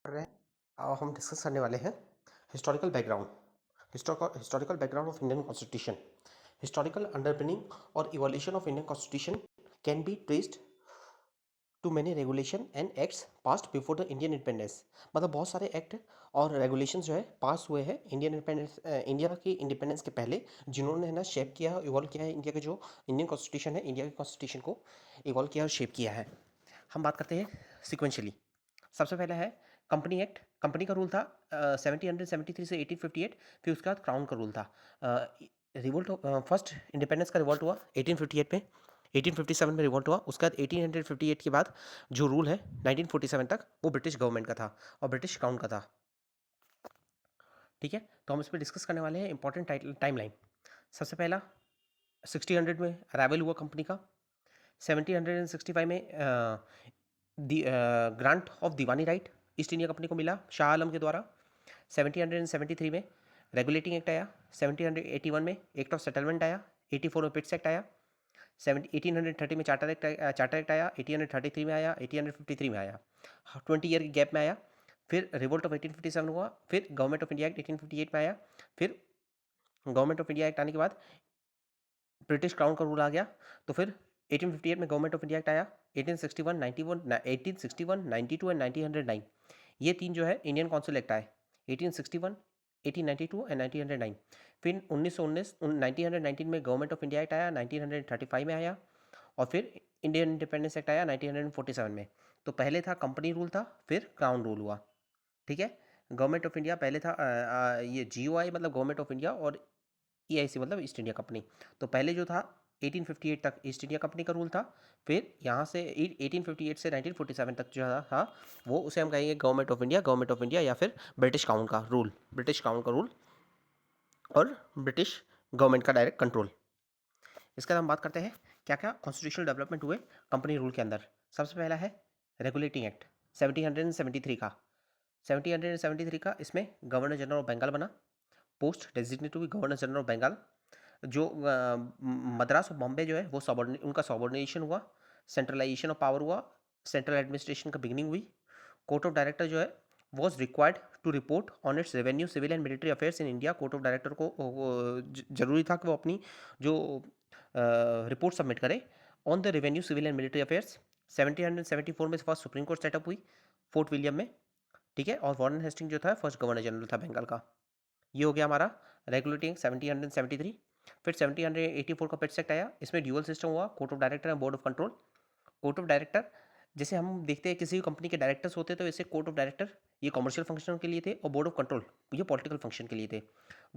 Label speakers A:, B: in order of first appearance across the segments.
A: कर रहे हैं हम डिस्कस करने वाले हैं historical background historical background of Indian constitution. Historical underpinning और evolution of Indian constitution can be traced to many regulation and acts passed before the Indian independence. मतलब बहुत सारे एक्ट और रेगुलेशन जो है पास हुए हैं इंडिया की इंडिपेंडेंस के पहले, जिन्होंने है ना शेप किया है, इवॉल्व किया है इंडिया के जो इंडियन कॉन्स्टिट्यूशन है, इंडिया के कॉन्स्टिट्यूशन को इवॉल्व किया और शेप किया है। हम बात करते हैं सिक्वेंशली। सबसे पहला है कंपनी एक्ट। कंपनी का रूल था 1773 से 1858। फिर उसके बाद क्राउन का रूल था। रिवोल्ट फर्स्ट इंडिपेंडेंस का रिवोल्ट हुआ 1858 में, 1857 में रिवोल्ट हुआ। उसके बाद 1858 के बाद जो रूल है 1947 तक, वो ब्रिटिश गवर्नमेंट का था और ब्रिटिश क्राउन का था। ठीक है, तो हम इस पर डिस्कस करने वाले हैं इंपॉर्टेंट टाइमलाइन। सबसे पहला 1600 में अराइवल हुआ कंपनी का। 1765 में grant of Deewani right east India company को मिला शाह आलम के द्वारा। 1773 में रेगुलेटिंग एक्ट आया। 1781 में एक्ट ऑफ सेटलमेंट आया। 84 में पिट्स एक्ट आया। 1830 में चार्टर एक्ट आया। 1833 में आया। 1853 में आया। 20 ईयर के गैप में आया। फिर रिवोल्ट ऑफ 1857 हुआ। फिर गवर्नमेंट ऑफ इंडिया एक्ट 1858 में आया। फिर गवर्नमेंट ऑफ इंडिया एक्ट आने के बाद ब्रिटिश क्राउन का रूल आ गया। तो फिर 1858 में गवर्नमेंट ऑफ इंडिया एक्ट आया। 1861, 1861, 92 एंड 1909, ये तीन जो है इंडियन काउंसिल एक्ट आए। 1861, 1892 एंड 1909। फिर 1919 1919 में गवर्नमेंट ऑफ इंडिया एक्ट आया। 1935 में आया। और फिर इंडियन इंडिपेंडेंस एक्ट आया 1947 में। तो पहले था कंपनी रूल था, फिर क्राउन रूल हुआ। ठीक है, गवर्नमेंट ऑफ इंडिया पहले था ये GOI मतलब गवर्नमेंट ऑफ इंडिया, और EIC मतलब ईस्ट इंडिया कंपनी। तो पहले जो था 1858 तक ईस्ट इंडिया कंपनी का रूल था। फिर यहाँ से 1858 से 1947 तक जो था वो उसे हम कहेंगे गवर्नमेंट ऑफ इंडिया या फिर ब्रिटिश क्राउन का रूल, ब्रिटिश क्राउन का रूल और ब्रिटिश गवर्नमेंट का डायरेक्ट कंट्रोल। इसके बाद हम बात करते हैं क्या क्या कॉन्स्टिट्यूशनल डेवलपमेंट हुए कंपनी रूल के अंदर। सबसे पहला है रेगुलेटिंग एक्ट 1773 का। 1773 का इसमें गवर्नर जनरल ऑफ बंगाल बना। Post designate to be governor general of Bengal. जो मद्रास और बॉम्बे जो है वो उनका सबॉर्डिनेशन हुआ। सेंट्रलाइजेशन ऑफ पावर हुआ। सेंट्रल एडमिनिस्ट्रेशन का बिगिनिंग हुई। कोर्ट ऑफ डायरेक्टर जो है was required to report on its revenue civil and military affairs in India. Court of director को जरूरी था कि वो अपनी जो रिपोर्ट सबमिट करे on the revenue civil and military affairs. 1774 में फर्स्ट सुप्रीम कोर्ट सेटअप हुई फोर्ट विलियम में। ठीक है, और वॉरेन हेस्टिंग जो था फर्स्ट गवर्नर जनरल था बंगाल का। ये हो गया हमारा रेगुलेटिंग 1773। फिर 1784 का पेट्स एक्ट आया। इसमें ड्यूअल सिस्टम हुआ, court of director and board of control. Court of director जैसे हम देखते हैं किसी भी कंपनी के डायरेक्टर्स होते, तो ऐसे कोर्ट ऑफ डायरेक्टर ये कॉमर्शियल फंक्शन के लिए थे और बोर्ड ऑफ कंट्रोल ये पॉलिटिकल फंक्शन के लिए थे।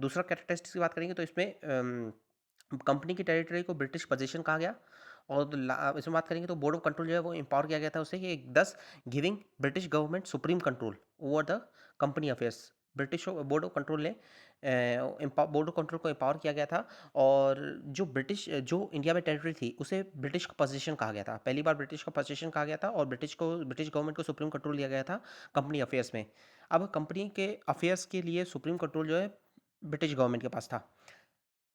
A: दूसरा कैरेक्टरिस्टिक्स की बात करेंगे तो इसमें कंपनी की टेरिटरी को ब्रिटिश पोजीशन कहा गया। और इसमें बात करेंगे तो बोर्ड ऑफ कंट्रोल जो है वो एम्पावर किया गया था उसे कि दस giving British government supreme control over the company affairs. British board of control ने बोर्ड ऑफ कंट्रोल को एम्पावर किया गया था। और जो इंडिया में टेरिटरी थी उसे ब्रिटिश का पोजीशन कहा गया था। पहली बार ब्रिटिश का पोजीशन कहा गया था और ब्रिटिश गवर्नमेंट को सुप्रीम कंट्रोल दिया गया था कंपनी अफेयर्स में। अब कंपनी के अफेयर्स के लिए सुप्रीम कंट्रोल जो है ब्रिटिश गवर्नमेंट के पास था।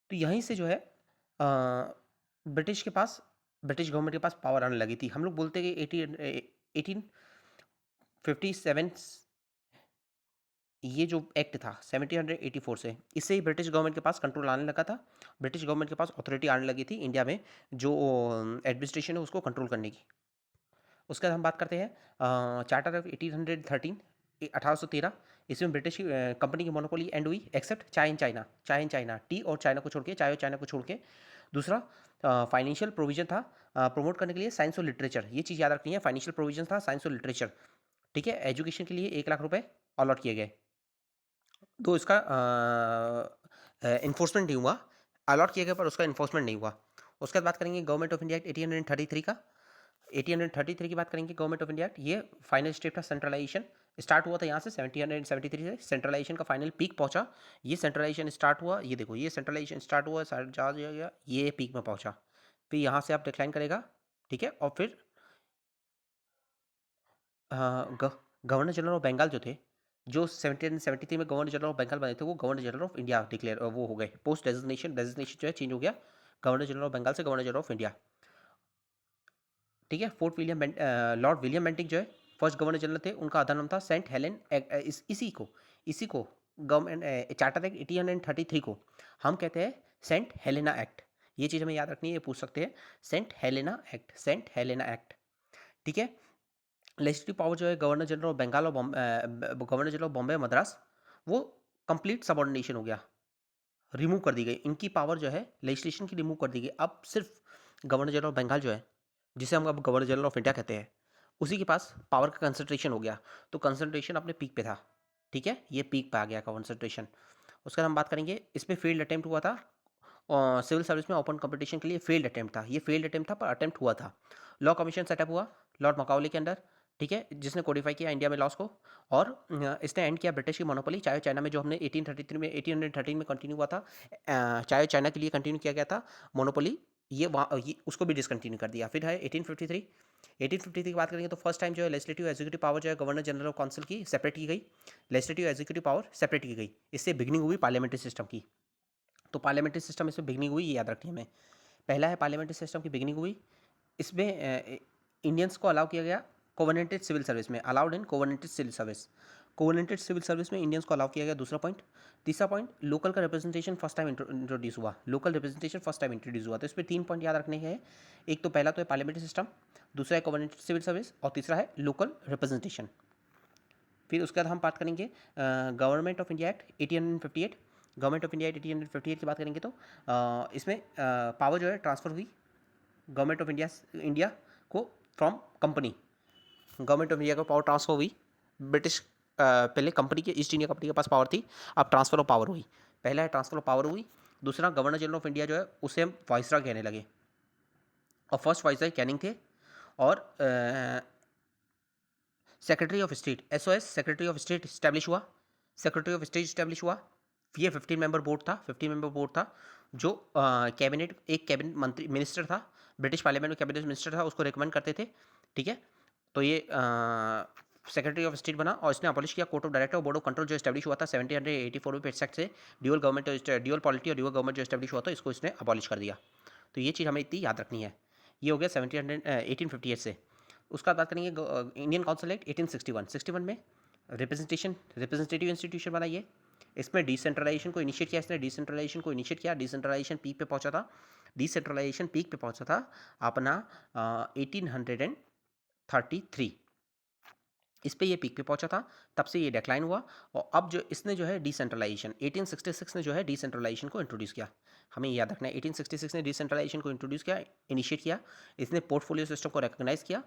A: तो यहीं से जो है ब्रिटिश के पास ब्रिटिश गवर्नमेंट के पास पावर आने लगी थी। हम लोग बोलते हैं कि 1857 ये जो एक्ट था 1784 से, इससे ही ब्रिटिश गवर्नमेंट के पास कंट्रोल आने लगा था। ब्रिटिश गवर्नमेंट के पास अथॉरिटी आने लगी थी इंडिया में जो एडमिनिस्ट्रेशन है उसको कंट्रोल करने की। उसके बाद हम बात करते हैं चार्टर ऑफ 1813 1813। इसमें ब्रिटिश कंपनी की मोनोपोली एंड हुई एक्सेप्ट चाय इन चाइना, टी और चाइना को छोड़ के, चाय और चाइना को छोड़ के। दूसरा फाइनेंशियल प्रोविजन था प्रमोट करने के लिए साइंस और लिटरेचर। ये चीज़ याद रखनी है, फाइनेंशियल प्रोविजन था साइंस और लिटरेचर। ठीक है, एजुकेशन के लिए 1 लाख रुपए अलॉट किए गए। तो इसका इन्फोर्समेंट नहीं हुआ, अलॉट किया गया पर उसका इन्फोर्समेंट नहीं हुआ। उसके बाद बात करेंगे गवर्नमेंट ऑफ इंडिया एक्ट 1833 का। 1833 की बात करेंगे गवर्नमेंट ऑफ इंडिया एक्ट। ये फाइनल स्टेप था सेंट्रलाइजेशन। स्टार्ट हुआ था यहाँ से 1773 से सेंट्रलाइजेशन का फाइनल पीक पहुंचा। ये सेंट्रलाइजेशन स्टार्ट हुआ, ये देखो ये सेंट्रलाइजेशन स्टार्ट हुआ, जा गया, ये पीक में पहुंचा। फिर यहाँ से आप डिक्लाइन करेगा। ठीक है, और फिर गवर्नर जनरल ऑफ बंगाल जो थे, जो 1773 में गवर्नर जनरल ऑफ बंगाल बने थे, वो governor general of India declare वो हो गए। पोस्ट डेजिग्नेशन जो है चेंज हो गया गवर्नर जनरल ऑफ बंगाल से गवर्नर जनरल ऑफ इंडिया। ठीक है, लॉर्ड विलियम बेंटिक जो है फर्स्ट गवर्नर जनरल थे, उनका आधा नाम था सेंट हेलेन इसी को गवर्नमेंट चार्टर एक्ट 1833 को हम कहते हैं सेंट हेलेना एक्ट। ये चीज़ हमें याद रखनी है, ये पूछ सकते हैं, सेंट हेलेना एक्ट। ठीक है। लेजिस्लेटिव पावर जो है गवर्नर जनरल ऑफ बंगाल और गवर्नर जनरल ऑफ बॉम्बे और मद्रास, वो कंप्लीट सबऑर्डिनेशन हो गया, रिमूव कर दी गई इनकी पावर जो है, लेजिस्लेशन की रिमूव कर दी गई। अब सिर्फ गवर्नर जनरल ऑफ बंगाल जो है, जिसे हम अब गवर्नर जनरल ऑफ इंडिया कहते हैं, उसी के पास पावर का कंसंट्रेशन हो गया। तो कंसंट्रेशन अपने पीक पे था। ठीक है, ये पीक पे आ गया कंसंट्रेशन। उसके बाद हम बात करेंगे, इसमें फील्ड अटेम्प्ट हुआ था, सिविल सर्विस में ओपन कंपटीशन के लिए फील्ड अटेम्प्ट था। ये फील्ड अटेम्प्ट था पर अटेम्प्ट हुआ था। लॉ कमीशन सेटअप हुआ लॉर्ड मकाउले के अंडर। ठीक है, जिसने कोडिफाई किया इंडिया में लॉस को, और इसने एंड किया ब्रिटिश की मोनोपोली। चाहे चाइना में, जो हमने 1833 में 1813 में कंटिन्यू हुआ था, चाहे चाइना के लिए कंटिन्यू किया गया था मोनोपोली, ये वहाँ उसको भी डिसकंटिन्यू कर दिया। फिर है 1853 की बात करेंगे तो फर्स्ट टाइम जो है लेजिस्लेटिव एग्जीक्यूटिव पावर जो है गवर्नर जनरल ऑफ काउंसिल की सेपरेट की गई। लेजिस्लेटिव एग्जीक्यूटिव पावर सेपरेट की गई। इससे बिगनिंग हुई पार्लियामेंट्री सिस्टम की। तो पार्लियामेंट्री सिस्टम इसमें बिगनिंग हुई, ये याद रखनी है हमें। पहला है पार्लियामेंट्री सिस्टम की बिगनिंग हुई। इसमें इंडियंस को अलाउ किया गया कोवर्नेटेड सिविल सर्विस में, allowed in covenanted civil service. Covenanted civil service में इंडियंस को अलाउ किया गया, दूसरा पॉइंट। तीसरा पॉइंट, लोकल का रिप्रेजेंटेशन फर्स्ट टाइम इंट्रोड्यूस हुआ। Local representation first time introduce हुआ। तो इस पर 3 पॉइंट याद रखने हैं। एक तो पहला तो है पार्लियामेंट्री सिस्टम, दूसरा है कोवर्नेटेड सिविल सर्विस, और तीसरा है लोकल रिप्रेजेंटेशन। फिर उसके बाद हम बात करेंगे government of India act 1858। Government of India act 1858 की बात करेंगे तो इसमें पावर जो है ट्रांसफ़र हुई गवर्नमेंट ऑफ इंडिया को from company. Government of India को पावर ट्रांसफर हुई ब्रिटिश, पहले कंपनी के, ईस्ट इंडिया कंपनी के पास पावर थी, अब ट्रांसफर ऑफ पावर हुई। पहला है ट्रांसफर ऑफ पावर हुई। दूसरा, गवर्नर जनरल ऑफ इंडिया जो है उसे हम वाइसरॉय कहने लगे, और फर्स्ट वाइसरॉय कैनिंग थे। और secretary of state, SOS secretary of state establish हुआ। सेक्रेटरी ऑफ स्टेट इस्टेब्लिश हुआ। ये 15 मेंबर बोर्ड था, 15 मेंबर बोर्ड था, जो कैबिनेट, एक कैबिनेट मंत्री मिनिस्टर था, ब्रिटिश पार्लियामेंट में कैबिनेट मिनिस्टर था, उसको रिकमेंड करते थे। ठीक है, तो ये सेक्रेटरी ऑफ स्टेट बना, और इसने अबॉलिश किया कोर्ट ऑफ डायरेक्टर और बोर्ड ऑफ कंट्रोल जो एस्टेब्लिश हुआ था 1784 में पेट एक्ट से। ड्यूअल गवर्नमेंट, ड्यूअल पॉलिटी और ड्यूअल गवर्नमेंट जो एस्टेब्लिश हुआ था, इसको इसने अबॉलिश कर दिया। तो ये चीज़ हमें इतनी याद रखनी है। ये हो गया 1858 से। उसका बात करेंगे इंडियन काउंसिल एक्ट 1861। 61 में रिप्रेजेंटेटिव इंस्टीट्यूशन बनाइए। इसमें डिसेंट्रलाइजेशन को इनिशिएट किया इसने, डिसेंट्रलाइजेशन पीक पे पहुंचा था अपना 1833। इस पे ये पीक पे पहुंचा था, तब से ये डिक्लाइन हुआ। और अब जो इसने जो है डिसेंट्रलाइजेशन 1866 ने जो है डिसेंट्रलाइजेशन को इंट्रोड्यूस किया। हमें याद रखना है 1866 ने डिसेंट्रलाइजेशन को इंट्रोड्यूस किया, इनिशिएट किया। इसने पोर्टफोलियो सिस्टम को रिकॉग्नाइज किया।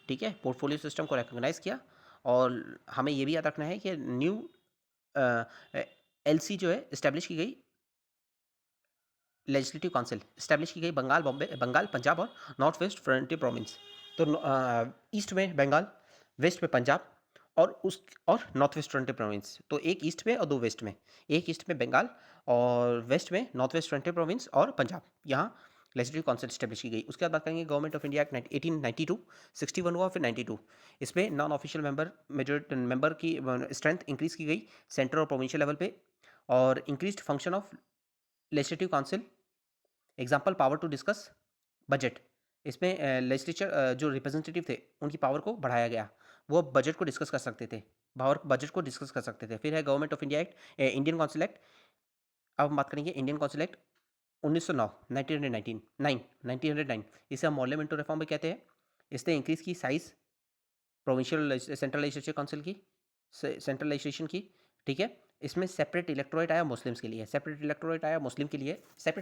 A: ठीक है, पोर्टफोलियो सिस्टम को रिकॉग्नाइज किया। और हमें ये भी याद रखना है कि न्यू LC जो है इस्टेब्लिश की गई, लेजिस्लेटिव काउंसिल इस्टेब्लिश की गई बंगाल, पंजाब और नॉर्थ वेस्ट फ्रंटियर प्रोविंस। तो ईस्ट में बंगाल, वेस्ट में पंजाब, और नॉर्थ वेस्ट फ्रंटियर प्रोविंस। तो एक ईस्ट में और दो वेस्ट में, एक ईस्ट में बंगाल और वेस्ट में नॉर्थ वेस्ट फ्रंटियर प्रोविंस और पंजाब, यहाँ लेजिस्लेटिव काउंसिल स्टेब्लिश की गई। उसके बाद बात करेंगे गवर्नमेंट ऑफ इंडिया एक्ट 1892। 61 हुआ, फिर 92। इसमें नॉन ऑफिशियल मेंबर की स्ट्रेंथ इंक्रीज की गई सेंट्रल और प्रोविंशियल लेवल पे, और increased function of legislative council. Example, power to discuss budget. इसमें लेजिस्लेचर जो रिप्रेजेंटेटिव थे उनकी पावर को बढ़ाया गया, वो बजट को डिस्कस कर सकते थे, बजट को डिस्कस कर सकते थे। फिर है government of India act, Indian council act. अब हम बात करेंगे इंडियन काउंसिल एक्ट 1909, 1909। इसे हम मॉडल मिंटो रिफॉर्म भी कहते हैं। इसने इंक्रीज की size provincial central legislature council की, सेंट्रलाइजेशन की। ठीक है, इसमें सेपरेट इलेक्टोरेट आया मुस्लिम्स के लिए, सेपरेट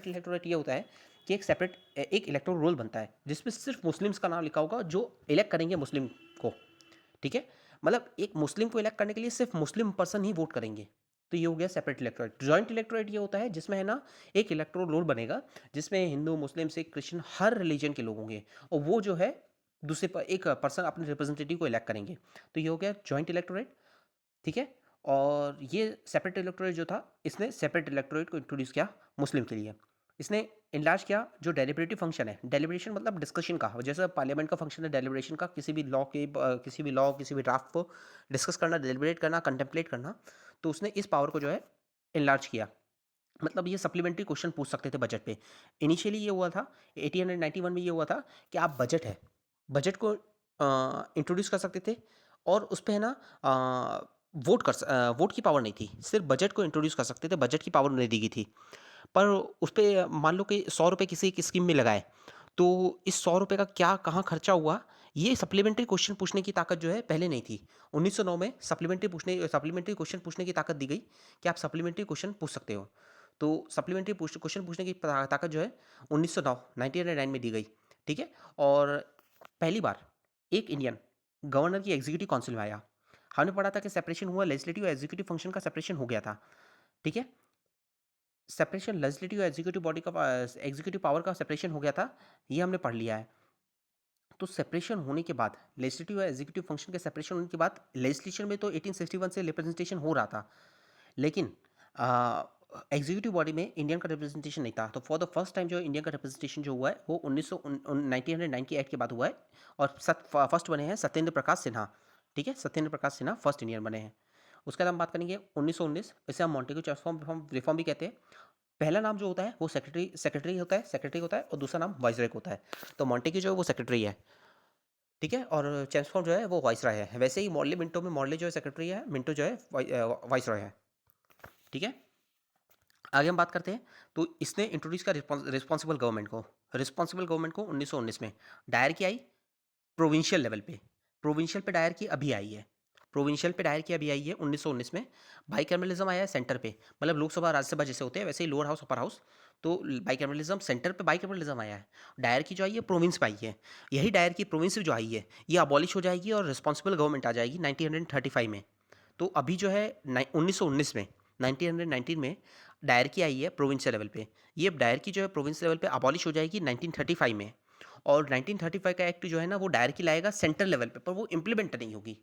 A: इलेक्टोरेट ये होता है कि एक इलेक्टोरल रोल बनता है जिसमें सिर्फ मुस्लिम्स का नाम लिखा होगा जो इलेक्ट करेंगे मुस्लिम को। ठीक है, मतलब एक मुस्लिम को इलेक्ट करने के लिए सिर्फ मुस्लिम पर्सन ही वोट करेंगे। तो ये हो गया सेपरेट इलेक्टोरेट। जॉइंट इलेक्टोरेट ये होता है जिसमें है ना एक इलेक्टोरल रोल बनेगा, जिसमें हिंदू, मुस्लिम, सिख, क्रिश्चियन हर रिलीजन के लोग होंगे, और वो जो है दूसरे पर एक पर्सन अपने रिप्रेजेंटेटिव को इलेक्ट करेंगे। तो ये हो गया जॉइंट इलेक्टोरेट। ठीक है, और ये सेपरेट इलेक्टोरेट जो था, इसने सेपरेट इलेक्टोरेट को इंट्रोड्यूस किया मुस्लिम के लिए। इसने इनलार्ज किया जो डेलिब्रेटिव फंक्शन है, डेलिब्रेशन मतलब डिस्कशन का, जैसे पार्लियामेंट का फंक्शन है डेलिब्रेशन का, किसी भी किसी भी ड्राफ्ट को डिस्कस करना, डेलिब्रेट करना, कंटेम्पलेट करना। तो उसने इस पावर को जो है इनलार्ज किया। मतलब ये सप्लीमेंट्री क्वेश्चन पूछ सकते थे बजट पे। इनिशियली ये हुआ था 1891 में, ये हुआ था कि आप बजट को इंट्रोड्यूस कर सकते थे, और उस पे है ना वोट की पावर नहीं थी, सिर्फ बजट को इंट्रोड्यूस कर सकते थे, बजट की पावर नहीं दी गई थी। पर उस पे मान लो कि 100 रुपये किसी एक स्कीम में लगाए, तो इस 100 रुपये का क्या कहाँ खर्चा हुआ, ये सप्लीमेंट्री क्वेश्चन पूछने की ताकत जो है पहले नहीं थी। 1909 में सप्लीमेंट्री क्वेश्चन पूछने की ताकत दी गई कि आप सप्लीमेंट्री क्वेश्चन पूछ सकते हो। तो सप्लीमेंट्री क्वेश्चन पूछने की ताकत जो है 1909 1909 में दी गई। ठीक है। और पहली बार एक इंडियन गवर्नर की एग्जीक्यूटिव काउंसिल में आया। हमने पढ़ा था कि सेपरेशन हुआ, लेजिस्लेटिव और एग्जीक्यूटिव फंक्शन का सेपरेशन हो गया था। ठीक है। सेपरेशन लेजिस्लेटिव और एग्जीक्यूटिव बॉडी का एग्जीक्यूटिव पावर का सेपरेशन हो गया था, ये हमने पढ़ लिया है। तो सेपरेशन होने के बाद लेजिस्लेटिव और एग्जीक्यूटिव फंक्शन के सेपरेशन होने के बाद लेजिस्लेशन में तो 1861 से रिप्रेजेंटेशन हो रहा था, लेकिन एग्जीक्यूटिव बॉडी में इंडियन का रिप्रेजेंटेशन नहीं था। तो फॉर द फर्स्ट टाइम जो इंडियन का रिप्रेजेंटेशन जो हुआ है वो 1909 एक्ट के बाद हुआ है। और फर्स्ट बने हैं सत्येंद्र प्रकाश सिन्हा। ठीक है, सत्येंद्र प्रकाश सिन्हा फर्स्ट इंडियन बने हैं। उसके बाद हम बात करेंगे 1919, इसे हम मॉन्टेग्यू रिफॉर्म रिफॉर्म भी कहते हैं। पहला नाम जो होता है वो सेक्रेटरी होता है और दूसरा नाम वाइसराय होता है। तो मॉन्टेग्यू जो है वो सेक्रेटरी है। ठीक है। और चेम्सफोर्ड जो है वो वाइसराय है। वैसे ही मॉर्ले जो है सेक्रेटरी है, मिंटो जो है वाइसराय है। ठीक है। आगे हम बात करते हैं। तो इसने इंट्रोड्यूस किया रिस्पॉन्सिबल गवर्नमेंट को 1919 में। दायर की आई प्रोविंशियल लेवल पे। प्रोविंशियल पे दायर की अभी आई है। प्रोविंशियल पे दायर की अभी आई है 1919 में। बाइकैमरलिज्म आया है सेंटर पे, मतलब लोकसभा राज्यसभा जैसे होते हैं वैसे ही लोअर हाउस अपर हाउस। तो बाइकैमरलिज्म सेंटर पे बाइकैमरलिज्म आया है। दायर की जो आई है प्रोविंस पे आई है। यही दायर की प्रोविंस जो आई है ये अबॉलिश हो जाएगी और रिस्पॉन्सिबल गवर्नमेंट आ जाएगी 1935 में। तो अभी जो है 1919 में 1919 में दायर की आई है प्रोविंशियल लेवल पे। ये दायर की जो है प्रोविंशियल लेवल पे अबॉलिश हो जाएगी 1935 में। और 1935 का एक्ट जो है ना वो दायर की लाएगा सेंट्रल लेवल पे, पर वो इम्प्लीमेंट नहीं होगी।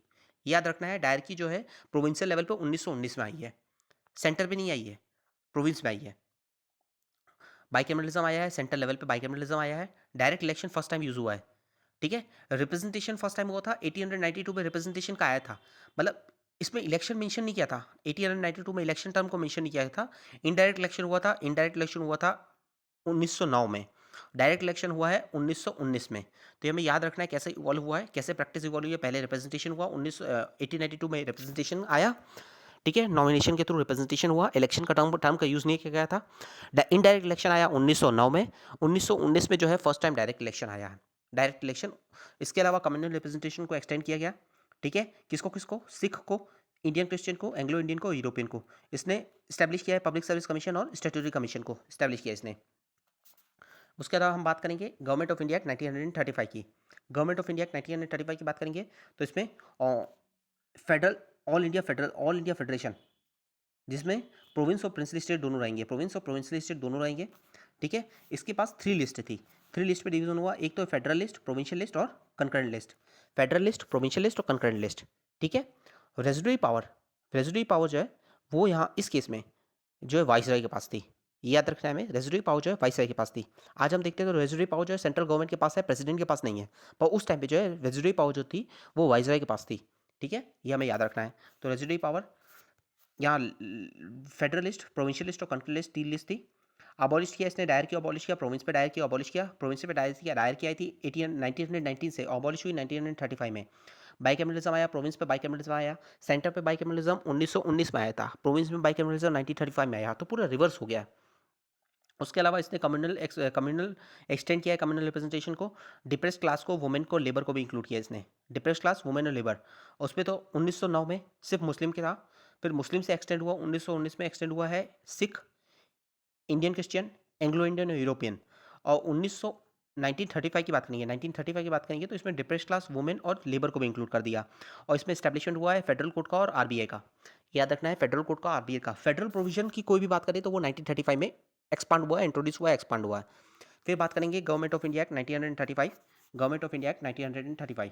A: याद रखना है, दायर की जो है प्रोविंशियल लेवल पे 1919 में आई है, सेंटर पे नहीं आई है, प्रोविंस में आई है। बाइकैमरलिज्म आया है सेंट्रल लेवल पे, बाइकैमरलिज्म आया है। Direct election first time use हुआ है। ठीक है। रिप्रेजेंटेशन फर्स्ट टाइम हुआ था 1892 में, रिप्रेजेंटेशन का आया था। मतलब इसमें इलेक्शन मेंशन नहीं किया था, 1892 में इलेक्शन टर्म को मेंशन नहीं किया था। इनडायरेक्ट इलेक्शन हुआ था। इनडायरेक्ट इलेक्शन हुआ था 1909 में। डायरेक्ट इलेक्शन हुआ है 1919 में। तो ये हमें याद रखना है कैसे इवॉल्व हुआ है, कैसे प्रैक्टिस इवॉल्व हुई है। पहले रिप्रेजेंटेशन हुआ 1892 में रिप्रेजेंटेशन आया। ठीक है, नॉमिनेशन के थ्रू रिप्रेजेंटेशन हुआ, इलेक्शन का टर्म टर्म का यूज़ नहीं किया गया था। इनडायरेक्ट इलेक्शन आया 1909 में। 1919 में जो है फर्स्ट टाइम डायरेक्ट इलेक्शन आया है। Direct election. इसके अलावा कम्युनल रिप्रेजेंटेशन को एक्सटेंड किया गया। ठीक है, किसको किसको, सिख को, इंडियन क्रिश्चियन को, एंग्लो इंडियन को, यूरोपियन को। इसने इस्टेब्लिश किया है पब्लिक सर्विस कमीशन और स्टैट्यूटरी कमीशन को इस्टेब्लिश किया इसने। उसके अलावा हम बात करेंगे गवर्नमेंट ऑफ इंडिया एक्ट 1935 की। गवर्नमेंट ऑफ इंडिया एक्ट 1935 की बात करेंगे तो इसमें फेडरल ऑल इंडिया फेडरेशन, जिसमें प्रोविंस और प्रिंसली स्टेट दोनों रहेंगे, प्रोविंस और प्रोविंसली स्टेट दोनों रहेंगे। ठीक है। इसके पास 3 लिस्ट थी। 3 लिस्ट पे डिवीजन हुआ, एक तो फेडरल लिस्ट, प्रोविंशियल लिस्ट और concurrent list. Federal list, provincial list और कंकरेंट लिस्ट। ठीक है। रेजिडुअरी पावर जो है वो यहाँ इस केस में जो है वाइसराय के पास थी। ये याद रखना है हमें, रेजिडुअरी पावर जो है वाइसराय के पास थी। आज हम देखते हैं तो रेजिडुअरी पावर जो है सेंट्रल गवर्नमेंट के पास है, प्रेसिडेंट के पास नहीं है। पर उस टाइम पे जो है रेजिडुअरी पावर जो थी वो वाइसराय के पास थी। ठीक है, ये हमें याद रखना है। तो रेजिडुअरी पावर यहाँ फेडरलिस्ट, प्रोविंशियलिस्ट और कंट्री लिस्ट 3 लिस्ट थी। अबॉलिश किया इसने, दायर किया, अबॉलिश किया, प्रोविंस पे दायर किया, अबॉलिश किया, प्रोविंस पे दायर किया आई थी 1919 से, अबॉलिश हुई 1935 में। बाइकैमरलिज्म आया, प्रोविंस पे बाइकैमरलिज्म आया। सेंटर पे बाइकैमरलिज्म 1919 में आया था, प्रोविंस में बाइकैमरलिज्म 1935 में आया। तो पूरा रिवर्स हो गया। उसके अलावा इसने कम्युनल एक्सटेंड किया है कम्युनल रिप्रेजेंटेशन को। डिप्रेस क्लास को, वुमेन को, लेबर को भी इंक्लूड किया इसने। डिप्रेस क्लास, वुमेन और लेबर। उस पर तो 1909 में सिर्फ मुस्लिम के था, फिर मुस्लिम से एक्सटेंड हुआ 1919 में, एक्सटेंड हुआ है Sikh, Indian Christian, Anglo Indian और यूरोपियन। और 1935 की बात करेंगे, 1935 की बात करेंगे तो इसमें डिप्रेस क्लास, वुमेन और लेबर को भी इंक्लूड कर दिया। और इसमें एस्टेब्लिशमेंट हुआ है फेडरल कोर्ट का और आरबीआई का। याद रखना है, फेडरल कोर्ट का, आरबीआई का। फेडरल प्रोविजन की कोई भी बात करें तो वो 1935 में एक्सपांड हुआ है, इंट्रोड्यूस हुआ है, एक्सपांड हुआ है। फिर बात करेंगे government of India act 1935। Government of India act 1935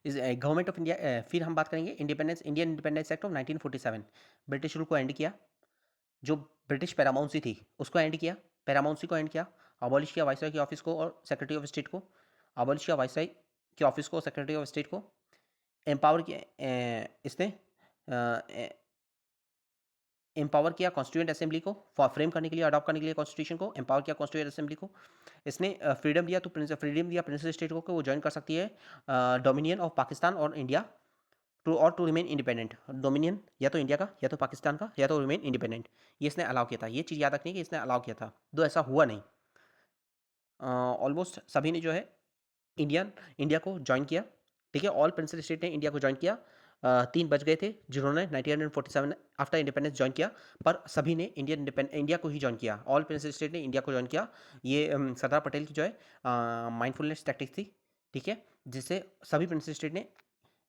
A: इस गवर्नमेंट ऑफ इंडिया। फिर हम बात करेंगे Indian independence act of 1947। British rule को एंड किया, जो ब्रिटिश पैरामाउंसी थी उसको एंड किया, पैरामाउंसी को एंड किया। अबॉलिश किया वाइसरॉय के ऑफिस को और सेक्रेटरी ऑफ स्टेट को। अबॉलिश किया वाइसरॉय के ऑफिस को और सेक्रेटरी ऑफ स्टेट को। एम्पावर किया इसने एम्पावर किया कॉन्स्टिट्यूएंट असेंबली को फ्रेम करने के लिए, अडॉप्ट करने के लिए कॉन्स्टिट्यूशन को, एम्पावर किया कॉन्स्टिट्यूएंट असेंबली को। इसने फ्रीडम दिया, तो फ्रीडम दिया प्रिंसिपल स्टेट को कि वो ज्वाइन कर सकती है डोमिनियन ऑफ पाकिस्तान और India to remain independent. Dominion या तो इंडिया का, या तो पाकिस्तान का, या तो रिमेन इंडिपेंडेंट, ये इसने अलाउ किया था। ये चीज़ याद रखनी है कि इसने अलाउ किया था, दो ऐसा हुआ नहीं। ऑलमोस्ट सभी ने जो है इंडिया को ज्वाइन किया। ठीक है, ऑल प्रिंसिपल स्टेट ने इंडिया को ज्वाइन किया। 3 बच गए थे जिन्होंने 1947 आफ्टर इंडिपेंडेंस ज्वाइन किया, पर सभी ने इंडिया को ही ज्वाइन किया। ऑल प्रिंसिपल स्टेट ने इंडिया को ज्वाइन किया। ये सरदार पटेल की जो है माइंडफुलनेस टैक्टिक्स थी। ठीक है, जिससे सभी प्रिंसिपल स्टेट ने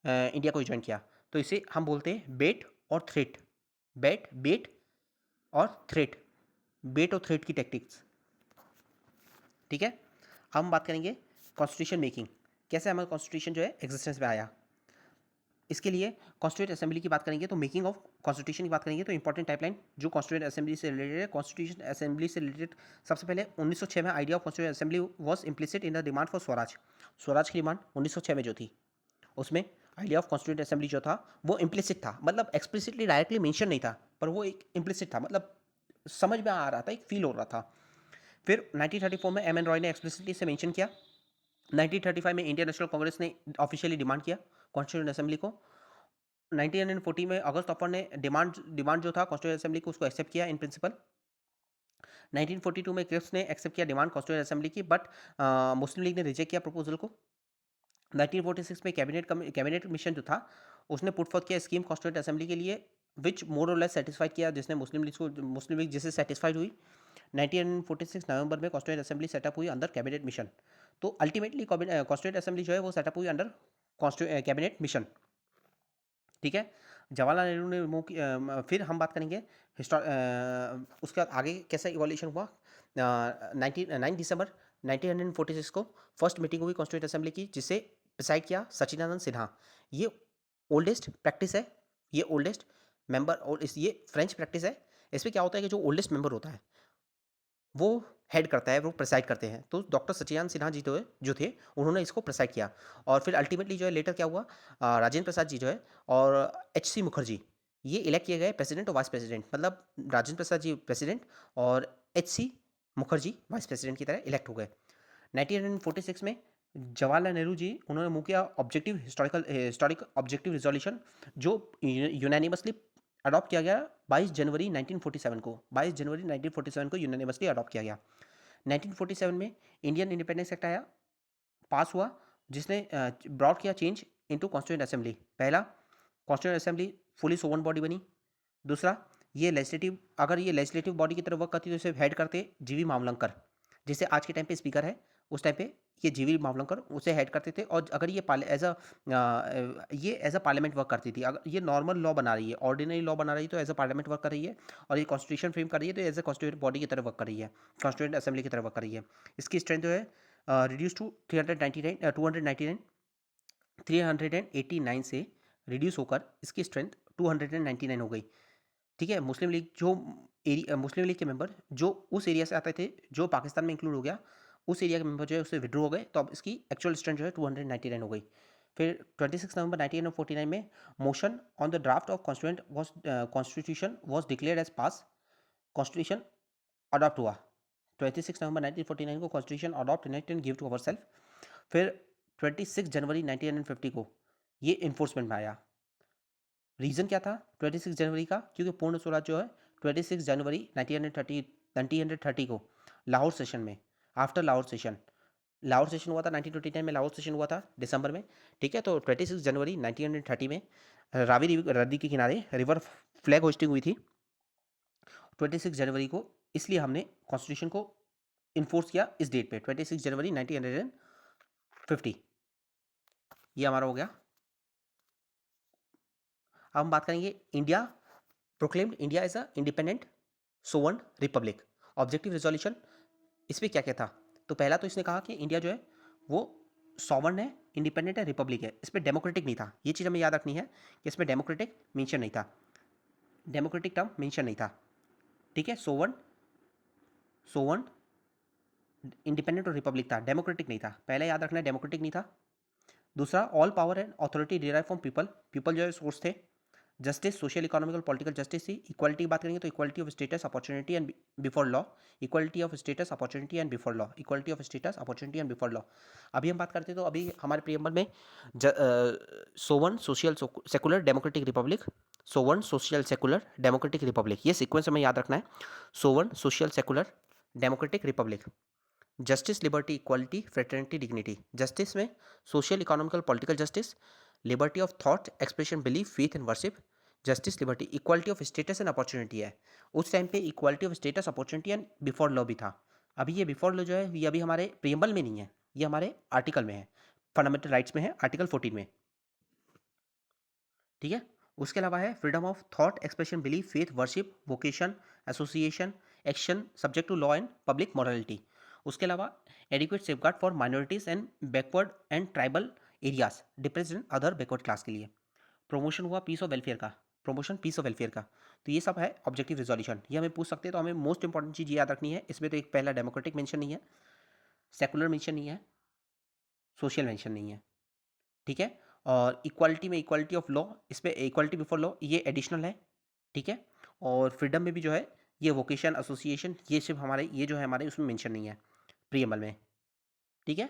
A: इंडिया को ही ज्वाइन किया। तो इसे हम बोलते हैं बेट और थ्रेट। बेट और थ्रेट, बेट और थ्रेट की टैक्टिक्स। ठीक है, अब हम बात करेंगे कॉन्स्टिट्यूशन मेकिंग, कैसे हमारा कॉन्स्टिट्यूशन जो है एग्जिस्टेंस में आया। इसके लिए कॉन्स्टिट्यूएंट असेंबली की बात करेंगे, तो मेकिंग ऑफ कॉन्स्टिट्यूशन की बात करेंगे, तो इंपॉर्टेंट टाइपलाइन जो कॉन्स्टिट्यूएंट असेंबली से रिलेटेड है। कॉन्स्टिट्यूशन असेंबली से रिलेटेड सबसे पहले 1906 में idea of constituent assembly was implicit in the demand for Swaraj. Swaraj की डिमांड 1906 में जो थी, उसमें आइडिया ऑफ कॉन्स्टिट्यूएंट असेंबली जो था वो इम्प्लिसिट था, मतलब एक्सप्लिसिटली डायरेक्टली मेंशन नहीं था, पर वो एक इम्प्लिसिट था, मतलब समझ में आ रहा था, एक फील हो रहा था। फिर 1934 में एम एन रॉय ने एक्सप्लिसिटली से मेंशन किया। 1935 में इंडियन नेशनल कांग्रेस ने ऑफिशियली डिमांड किया कॉन्स्टिट्यूएंट असेंबली को। 1940 में अगस्त ऑफर ने डिमांड जो था कॉन्स्टिट्यूएंट असेंबली को, उसको एक्सेप्ट किया इन प्रिंसिपल। 1942 में क्रिप्स ने एक्सेप्ट किया डिमांड कॉन्स्टिट्यूएंट असेंबली की, बट मुस्लिम लीग ने रिजेक्ट किया प्रपोजल को। 1946 में कैबिनेट मिशन जो था, उसने पुट फॉर्थ किया स्कीम कॉन्स्टिट्यूएंट असेंबली के लिए, विच मोर और लेस सेटिस्फाइड किया, जिसने मुस्लिम लीग जिससे सेटिस्फाइड हुई। 1946 नवंबर में कॉन्स्टिट्यूएंट असेंबली सेटअप हुई अंडर कैबिनेट मिशन। तो अल्टीमेटली कॉन्स्टिट्यूएंट असेंबली जो है वो सेटअप हुई अंडर कैबिनेट मिशन। ठीक है, जवाहरलाल नेहरू ने रिमूव फिर हम बात करेंगे उसके बाद आगे कैसा इवोल्यूशन हुआ। 9 दिसंबर 1946 को फर्स्ट मीटिंग हुई कॉन्स्टिट्यूएंट असेंबली की, जिसे प्रिसाइड किया सचिदानंद सिन्हा। ये ओल्डेस्ट प्रैक्टिस है, ये ओल्डेस्ट मेंबर, और ये फ्रेंच प्रैक्टिस है। इसमें क्या होता है कि जो ओल्डेस्ट मेंबर होता है वो हेड करता है, वो प्रिसाइड करते हैं। तो डॉक्टर सचिदानंद सिन्हा जी जो थे उन्होंने इसको प्रिसाइड किया। और फिर अल्टीमेटली जो है लेटर क्या हुआ, राजेंद्र प्रसाद जी जो है और एच.सी. मुखर्जी ये इलेक्ट किए गए प्रेसिडेंट और वाइस प्रेसिडेंट, मतलब राजेंद्र प्रसाद जी प्रेसिडेंट और एच.सी. मुखर्जी वाइस प्रेसिडेंट की तरह इलेक्ट हो गए। 1946 में जवाहरलाल नेहरू जी उन्होंने मुँह किया हिस्टोरिक ऑब्जेक्टिव रिजोल्यूशन, जो यूनानिमसली अडॉप्ट किया गया 22 जनवरी 1947 को। 22 जनवरी 1947 को यूनानिमसली अडॉप्ट किया गया। 1947 में इंडियन इंडिपेंडेंस एक्ट आया, पास हुआ, जिसने ब्रॉड किया चेंज इनटू कॉन्स्टिट्यूएंट असेंबली। पहला, कॉन्स्टिट्यूएंट असेंबली फुली सोवन बॉडी बनी। दूसरा, ये लेजिस्लेटिव, अगर ये लेजिस्लेटिव बॉडी की तरह वर्क करती तो इसे हेड करते जीवी मावलंकर, जैसे आज के टाइम पे स्पीकर है, उस टाइम पे ये जीवी मावलंकर उसे हेड करते थे। और अगर ये एज अ पार्लियामेंट वर्क करती थी, अगर ये नॉर्मल लॉ बना रही है, ऑर्डिनरी लॉ बना रही है, तो एज अ पार्लियामेंट वर्क कर रही है। और ये कॉन्स्टिट्यूशन फ्रेम कर रही है, तो एज अ कॉन्स्टिट्यूट बॉडी की तरह वर्क कर रही है, कॉन्स्टिट्यूएंट असेंबली की तरह वर्क कर रही है। इसकी स्ट्रेंथ जो है रिड्यूस टू 389 से रिड्यूस होकर इसकी स्ट्रेंथ 299 हो गई। ठीक है, मुस्लिम लीग के मेंबर जो उस एरिया से आते थे, जो पाकिस्तान में इंक्लूड हो गया, उस एरिया के मेंबर जो है उससे विड्रॉ हो गए, तो अब इसकी एक्चुअल स्ट्रेंथ जो है 299 हो गई। फिर 26 नवंबर 1949 में motion on the draft of constitution was declared as pass. Constitution adopt हुआ 26 नवंबर 1949 को, constitution adopt unite and give to our self. फिर 26 जनवरी 1950 को ये इन्फोर्समेंट में आया। रीज़न क्या था 26 जनवरी का, क्योंकि पूर्ण स्वराज जो है 26 जनवरी 1930 को लाहौर सेशन में, आफ्टर लाहौर सेशन हुआ था 1929 में, लाहौर सेशन हुआ था दिसंबर में। ठीक है, तो 26 जनवरी 1930 में रावी नदी के किनारे रिवर फ्लैग होस्टिंग हुई थी 26 जनवरी को, इसलिए हमने कॉन्स्टिट्यूशन को इन्फोर्स किया इस डेट पे 26 जनवरी 1950। ये हमारा हो गया। अब हम बात करेंगे India proclaimed India as a independent sovereign republic. Objective resolution इस पर क्या क्या था, तो पहला तो इसने कहा कि इंडिया जो है वो सॉवर्न है, इंडिपेंडेंट है, रिपब्लिक है। इस पर डेमोक्रेटिक नहीं था, ये चीज़ हमें याद रखनी है कि इसमें डेमोक्रेटिक मेंशन नहीं था, डेमोक्रेटिक टर्म मेंशन नहीं था। ठीक है, सोवन इंडिपेंडेंट और रिपब्लिक था, डेमोक्रेटिक नहीं था। पहले याद रखना है डेमोक्रेटिक नहीं था। दूसरा, all power and authority derive from people, people जो है सोर्स थे। Justice social economical political justice थी। इक्वालिटी की बात करेंगे तो equality of status opportunity and before law, equality of status opportunity and before law, equality of status opportunity and before law. अभी हम बात करते हैं तो अभी हमारे प्रियम्बल में sovereign social secular democratic republic, sovereign social secular democratic republic, ये सीक्वेंस हमें याद रखना है। Sovereign social secular democratic republic, justice liberty equality fraternity dignity. Justice में social economical political justice, liberty of thought expression belief faith and worship, justice liberty, equality of status and opportunity है। उस time पे equality of status opportunity and before law भी था। अभी ये before law जो है ये अभी हमारे प्रियम्बल में नहीं है, ये हमारे आर्टिकल में है, फंडामेंटल राइट्स में है, आर्टिकल 14 में। ठीक है। उसके अलावा है freedom of thought expression belief faith worship vocation association action subject to law and public morality. उसके अलावा adequate safeguard for minorities and backward and tribal areas depressed and other backward class के लिए। प्रमोशन हुआ peace of welfare का, promotion peace of welfare का। तो ये सब है ऑब्जेक्टिव रिजोल्यूशन, ये हमें पूछ सकते हैं। तो हमें मोस्ट इंपॉर्टेंट चीज़ याद रखनी है इसमें, तो एक पहला डेमोक्रेटिक मेंशन नहीं है, सेकुलर मेंशन नहीं है, सोशल मेंशन नहीं है। ठीक है। और इक्वालिटी में इक्वालिटी ऑफ लॉ, इस पर इक्वालिटी बिफोर लॉ ये एडिशनल है। ठीक है। और फ्रीडम में भी जो है ये वोकेशन एसोसिएशन ये सिर्फ हमारे ये जो है हमारे उसमें मेंशन नहीं है प्रियम्बल में। ठीक है।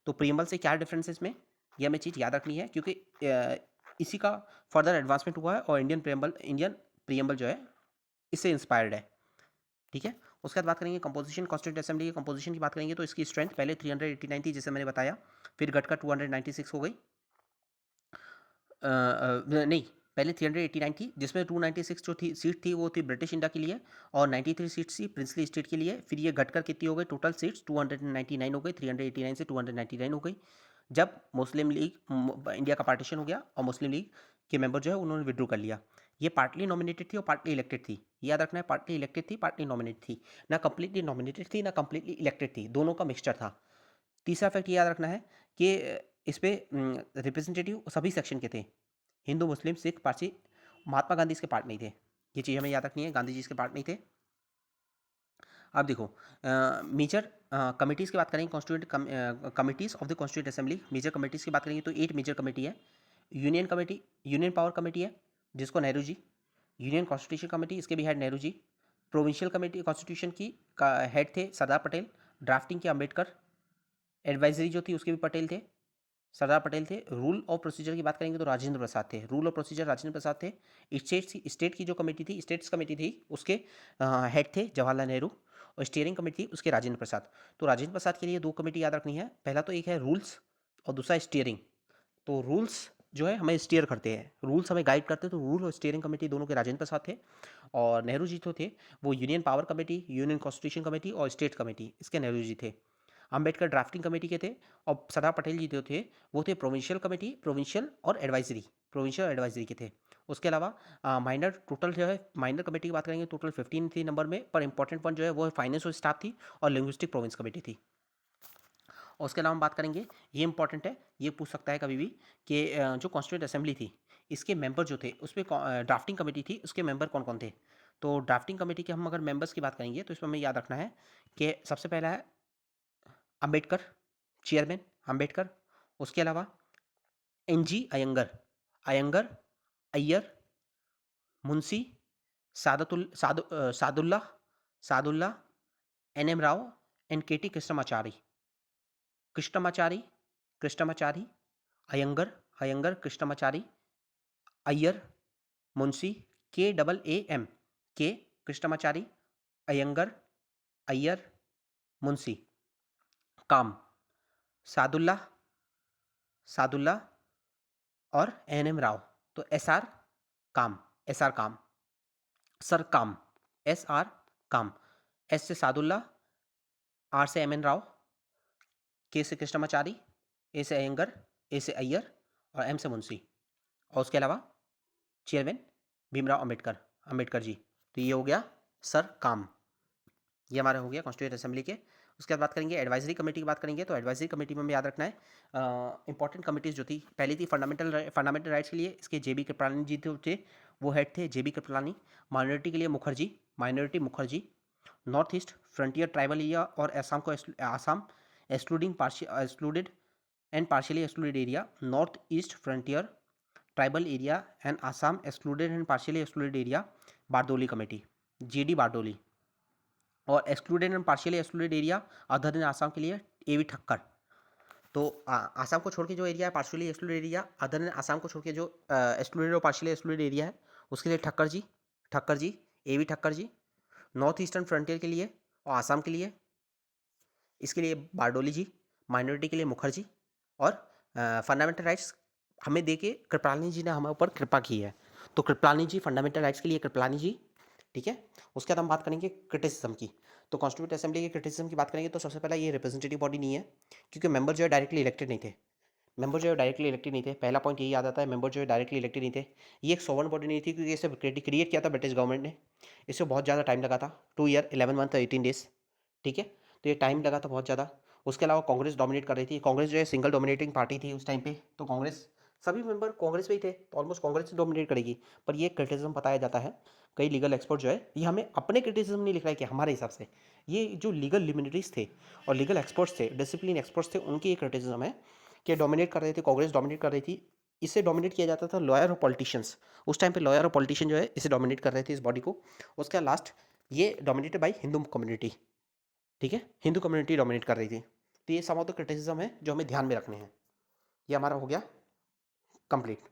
A: तो प्रियम्बल से क्या डिफरेंस है इसमें, ये हमें चीज़ याद रखनी है, क्योंकि इसी का फर्दर एडवांसमेंट हुआ है और इंडियन प्रियम्बल जो है इससे इंस्पायर्ड है। ठीक है। उसके बाद बात करेंगे कंपोजिशन, कॉन्स्टिट्यूंट असेंबली की कंपोजिशन की बात करेंगे तो इसकी स्ट्रेंथ पहले 389 थी जैसे मैंने बताया, फिर घटकर 296 हो गई। नहीं, पहले 389 थी जिसमें 296 जो थी सीट थी वो थी ब्रिटिश इंडिया के लिए, और 93 सीट्स थी प्रिंसली स्टेट के लिए। फिर ये घटकर कितनी हो गई, टोटल सीट्स 299 हो गई, 389 से 299 हो गई जब मुस्लिम लीग इंडिया का पार्टीशन हो गया और मुस्लिम लीग के मेंबर जो है उन्होंने विड्रॉ कर लिया। ये पार्टली नॉमिनेटेड थी और पार्टली इलेक्टेड थी, याद रखना है, पार्टली इलेक्टेड थी पार्टली नॉमिनेटेड थी, ना कंप्लीटली नॉमिनेटेड थी ना कंप्लीटली इलेक्टेड थी, दोनों का मिक्सचर था। तीसरा फैक्ट ये याद रखना है कि इस पे रिप्रेजेंटेटिव सभी सेक्शन के थे, हिंदू मुस्लिम सिख पारसी। महात्मा गांधी इसके पार्ट नहीं थे, ये चीज़ हमें याद रखनी है, गांधी जी इसके पार्ट नहीं थे। अब देखो मेजर कमिटीज़ की बात करेंगे, constituent committees of the constituent assembly, major committees की बात करेंगे तो 8 मेजर कमेटी है। Union committee, union power committee है जिसको Nehru ji, union constitution committee इसके भी head Nehru ji, provincial committee constitution की का हेड थे सरदार पटेल, ड्राफ्टिंग के अम्बेडकर, एडवाइजरी जो थी उसके भी पटेल थे, सरदार पटेल थे। रूल और प्रोसीजर की बात करेंगे तो राजेंद्र प्रसाद थे, रूल और प्रोसीजर राजेंद्र प्रसाद थे। स्टेट की जो कमेटी थी, स्टेट्स कमेटी थी, उसके हेड थे जवाहरलाल नेहरू, और स्टीयरिंग कमेटी थी उसके राजेंद्र प्रसाद। तो राजेंद्र प्रसाद के लिए 2 कमेटी याद रखनी है, पहला तो एक है रूल्स और दूसरा स्टीयरिंग। तो रूल्स जो है हमें स्टीयर करते हैं, रूल्स हमें गाइड करते हैं, तो रूल और स्टीयरिंग कमेटी दोनों के राजेंद्र प्रसाद थे। और नेहरू जी तो थे वो union power committee, union constitution committee और स्टेट कमेटी इसके नेहरू जी थे। अम्बेडकर ड्राफ्टिंग कमेटी के थे, और सरदार पटेल जी जो थे वो थे प्रोविंशियल कमेटी, प्रोविंशियल और एडवाइजरी, प्रोविंशियल एडवाइजरी के थे। उसके अलावा माइनर टोटल जो है माइनर कमेटी की बात करेंगे टोटल 15 थी नंबर में, पर इंपॉर्टेंट वन जो है वो है फाइनेंस और स्टाफ थी और लिंग्विस्टिक प्रोविंस कमेटी थी। और उसके अलावा हम बात करेंगे, ये इंपॉर्टेंट है, ये पूछ सकता है कभी भी कि जो कॉन्स्टिट्यूंट असेंबली थी इसके मेंबर जो थे उस पर ड्राफ्टिंग कमेटी थी उसके मेंबर कौन कौन थे। तो ड्राफ्टिंग कमेटी के हम अगर मेंबर्स की बात करेंगे तो इसमें हमें याद रखना है कि सबसे पहला है अंबेडकर, चेयरमैन अंबेडकर। उसके अलावा N G Ayyangar, Ayyangar, Iyer, Munshi, Saadulla, Saadulla, N M Rao and K T Krishnamachari, Krishnamachari, Krishnamachari, Ayyangar, Ayyangar, Krishnamachari, Iyer, Munshi, KAAM, K Krishnamachari, Iyengar, Iyer, Munshi, काम, सादुल्ला, सादुल्ला और NM राव। तो SR काम, SR काम, सर काम, SR काम, S से सादुल्ला, R से MN राव, K से कृष्णमाचारी, A से अयंगर, A से अय्यर और M से मुंशी। और उसके अलावा चेयरमैन भीमराव अंबेडकर, अंबेडकर जी। तो ये हो गया सर काम, ये हमारा हो गया कॉन्स्टिट्यूंट असेंबली के। उसके बाद बात करेंगे एडवाइजरी कमेटी की बात करेंगे तो एडवाइजरी कमेटी में हमें याद रखना है इंपॉर्टेंट कमेटीज़ जो थी, पहली थी फंडामेंटल राइट्स के लिए इसके JB कृपलानी जी थे, वो हेड थे JB कृपलानी। माइनॉरिटी के लिए Mukherjee, minority Mukherjee. North east frontier tribal area और असम को Assam excluded and partially excluded area, north east frontier tribal area and Assam excluded and partially excluded area Bardoli committee, GD Bardoli. और excluded and partially excluded area other than Assam के लिए AV Thakkar. तो आसाम को छोड़ के जो एरिया है partially excluded area, other than Assam को छोड़ के जो एक्सक्लूडेड और पार्शियली एक्सक्लूडेड एरिया है उसके लिए ठक्कर जी AV ठक्कर जी। नॉर्थ ईस्टर्न फ्रंटियर के लिए और आसाम के लिए, इसके लिए बारडोली जी। माइनॉरिटी के लिए मुखर्जी। और फंडामेंटल राइट्स हमें दे के कृपलानी जी ने हमारे ऊपर कृपा की है, तो कृपलानी जी फंडामेंटल राइट्स के लिए कृपलानी जी, ठीक है। उसके बाद हम बात करेंगे क्रिटिसिज्म की। तो कॉन्स्टिट्यूंट असेंबली के क्रिटिसिज्म की बात करेंगे तो सबसे पहला ये रिप्रेजेंटेटिव बॉडी नहीं है, क्योंकि मेंबर जो है डायरेक्टली इलेक्टेड नहीं थे। मेंबर जो है डायरेक्टली इलेक्टेड नहीं थे, पहला पॉइंट यही याद आता है, मेंबर जो है डायरेक्टली इलेक्टेड नहीं थे। ये एक सोवरेन बॉडी नहीं थी, क्योंकि इसे क्रिएट किया था ब्रिटिश गवर्नमेंट ने। इसे बहुत ज़्यादा टाइम लगा था, 2 ईयर 11 मंथ 18 डेज, ठीक है। तो ये टाइम लगा था बहुत ज़्यादा। उसके अलावा कांग्रेस डोमिनेट कर रही थी, कांग्रेस जो है सिंगल डोमिनेटिंग पार्टी थी उस टाइम पे, तो कांग्रेस सभी मेंबर कांग्रेस में ही थे, तो ऑलमोस्ट कांग्रेस डोमिनेट करेगी। पर ये क्रिटिसिज्म बताया जाता है, कई लीगल एक्सपर्ट जो है, ये हमें अपने क्रिटिसिज्म नहीं लिख रहा है कि हमारे हिसाब से, ये जो लीगल लिमिनरीज थे और लीगल एक्सपर्ट्स थे, डिसिप्लिन एक्सपर्ट्स थे, उनकी ये क्रिटिसिज्म है कि डोमिनेट कर रहे थे, कांग्रेस डोमिनेट कर रही थी। इसे डोमिनेट किया जाता था लॉयर और पॉलिटिशियंस, उस टाइम पे लॉयर और पॉलिटिशियन जो है इसे डोमिनेट कर रहे थे इस बॉडी को। उसका लास्ट ये डोमिनेटेड बाई हिंदू कम्युनिटी, ठीक है, हिंदू कम्युनिटी डोमिनेट कर रही थी। तो ये सम ऑफ द क्रिटिसिज्म है जो हमें ध्यान में रखने हैं। ये हमारा हो गया कंप्लीट।